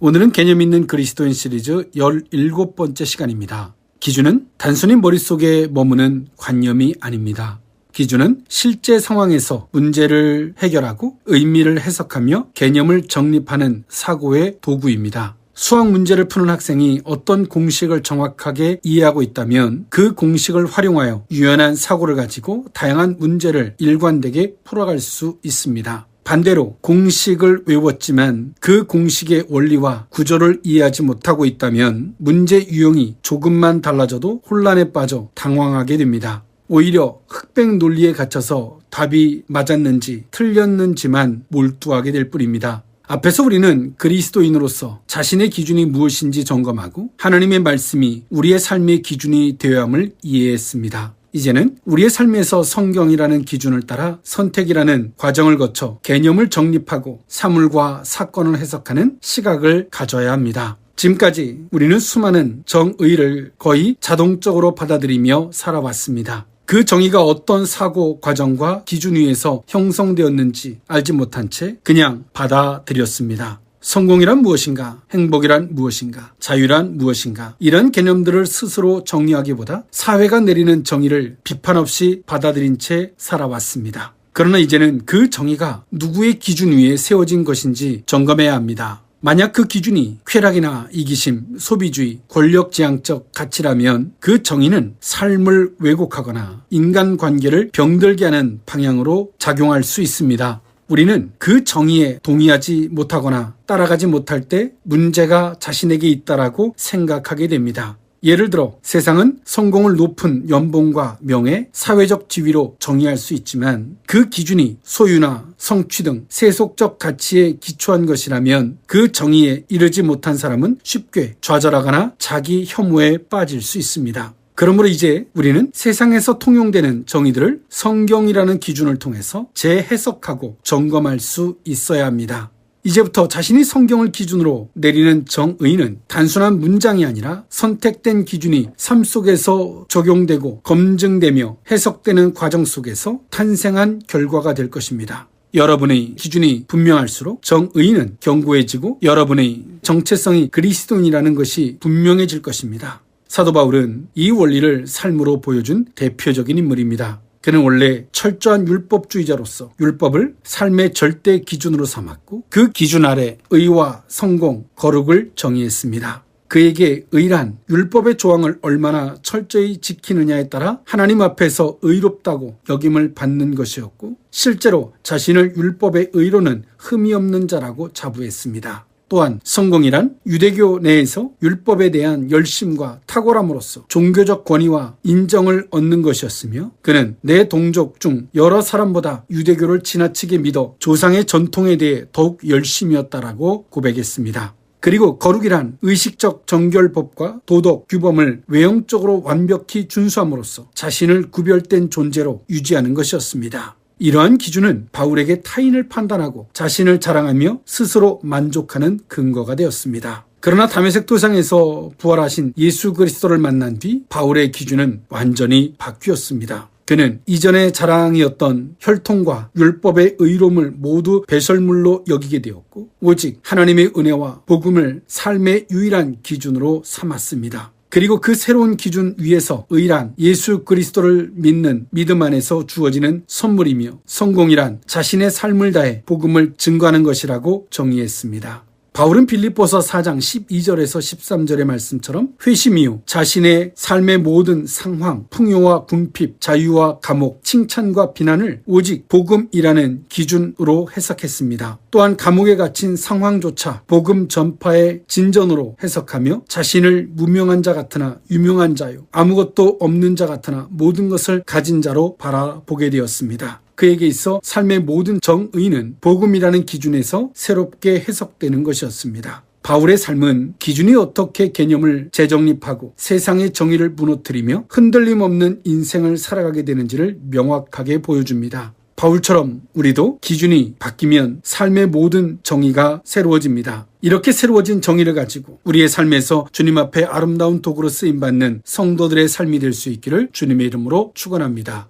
오늘은 개념 있는 그리스도인 시리즈 17번째 시간입니다. 기준은 단순히 머릿속에 머무는 관념이 아닙니다. 기준은 실제 상황에서 문제를 해결하고 의미를 해석하며 개념을 정립하는 사고의 도구입니다. 수학 문제를 푸는 학생이 어떤 공식을 정확하게 이해하고 있다면 그 공식을 활용하여 유연한 사고를 가지고 다양한 문제를 일관되게 풀어갈 수 있습니다. 반대로 공식을 외웠지만 그 공식의 원리와 구조를 이해하지 못하고 있다면 문제 유형이 조금만 달라져도 혼란에 빠져 당황하게 됩니다. 오히려 흑백 논리에 갇혀서 답이 맞았는지 틀렸는지만 몰두하게 될 뿐입니다. 앞에서 우리는 그리스도인으로서 자신의 기준이 무엇인지 점검하고 하나님의 말씀이 우리의 삶의 기준이 되어야 함을 이해했습니다. 이제는 우리의 삶에서 성경이라는 기준을 따라 선택이라는 과정을 거쳐 개념을 정립하고 사물과 사건을 해석하는 시각을 가져야 합니다. 지금까지 우리는 수많은 정의를 거의 자동적으로 받아들이며 살아왔습니다. 그 정의가 어떤 사고 과정과 기준 위에서 형성되었는지 알지 못한 채 그냥 받아들였습니다. 성공이란 무엇인가? 행복이란 무엇인가? 자유란 무엇인가? 이런 개념들을 스스로 정리하기보다 사회가 내리는 정의를 비판 없이 받아들인 채 살아왔습니다. 그러나 이제는 그 정의가 누구의 기준 위에 세워진 것인지 점검해야 합니다. 만약 그 기준이 쾌락이나 이기심, 소비주의, 권력지향적 가치라면 그 정의는 삶을 왜곡하거나 인간관계를 병들게 하는 방향으로 작용할 수 있습니다. 우리는 그 정의에 동의하지 못하거나 따라가지 못할 때 문제가 자신에게 있다라고 생각하게 됩니다. 예를 들어 세상은 성공을 높은 연봉과 명예, 사회적 지위로 정의할 수 있지만 그 기준이 소유나 성취 등 세속적 가치에 기초한 것이라면 그 정의에 이르지 못한 사람은 쉽게 좌절하거나 자기 혐오에 빠질 수 있습니다. 그러므로 이제 우리는 세상에서 통용되는 정의들을 성경이라는 기준을 통해서 재해석하고 점검할 수 있어야 합니다. 이제부터 자신이 성경을 기준으로 내리는 정의는 단순한 문장이 아니라 선택된 기준이 삶 속에서 적용되고 검증되며 해석되는 과정 속에서 탄생한 결과가 될 것입니다. 여러분의 기준이 분명할수록 정의는 견고해지고 여러분의 정체성이 그리스도인이라는 것이 분명해질 것입니다. 사도 바울은 이 원리를 삶으로 보여준 대표적인 인물입니다. 그는 원래 철저한 율법주의자로서 율법을 삶의 절대 기준으로 삼았고 그 기준 아래 의와 성공, 거룩을 정의했습니다. 그에게 의란 율법의 조항을 얼마나 철저히 지키느냐에 따라 하나님 앞에서 의롭다고 여김을 받는 것이었고 실제로 자신을 율법의 의로는 흠이 없는 자라고 자부했습니다. 또한 성공이란 유대교 내에서 율법에 대한 열심과 탁월함으로써 종교적 권위와 인정을 얻는 것이었으며 그는 내 동족 중 여러 사람보다 유대교를 지나치게 믿어 조상의 전통에 대해 더욱 열심이었다라고 고백했습니다. 그리고 거룩이란 의식적 정결법과 도덕 규범을 외형적으로 완벽히 준수함으로써 자신을 구별된 존재로 유지하는 것이었습니다. 이러한 기준은 바울에게 타인을 판단하고 자신을 자랑하며 스스로 만족하는 근거가 되었습니다. 그러나 다메섹 도상에서 부활하신 예수 그리스도를 만난 뒤 바울의 기준은 완전히 바뀌었습니다. 그는 이전의 자랑이었던 혈통과 율법의 의로움을 모두 배설물로 여기게 되었고 오직 하나님의 은혜와 복음을 삶의 유일한 기준으로 삼았습니다. 그리고 그 새로운 기준 위에서 의란 예수 그리스도를 믿는 믿음 안에서 주어지는 선물이며 성공이란 자신의 삶을 다해 복음을 증거하는 것이라고 정의했습니다. 바울은 빌립보서 4장 12절에서 13절의 말씀처럼 회심 이후 자신의 삶의 모든 상황, 풍요와 궁핍, 자유와 감옥, 칭찬과 비난을 오직 복음이라는 기준으로 해석했습니다. 또한 감옥에 갇힌 상황조차 복음 전파의 진전으로 해석하며 자신을 무명한 자 같으나 유명한 자요, 아무것도 없는 자 같으나 모든 것을 가진 자로 바라보게 되었습니다. 그에게 있어 삶의 모든 정의는 복음이라는 기준에서 새롭게 해석되는 것이었습니다. 바울의 삶은 기준이 어떻게 개념을 재정립하고 세상의 정의를 무너뜨리며 흔들림 없는 인생을 살아가게 되는지를 명확하게 보여줍니다. 바울처럼 우리도 기준이 바뀌면 삶의 모든 정의가 새로워집니다. 이렇게 새로워진 정의를 가지고 우리의 삶에서 주님 앞에 아름다운 도구로 쓰임받는 성도들의 삶이 될 수 있기를 주님의 이름으로 축원합니다.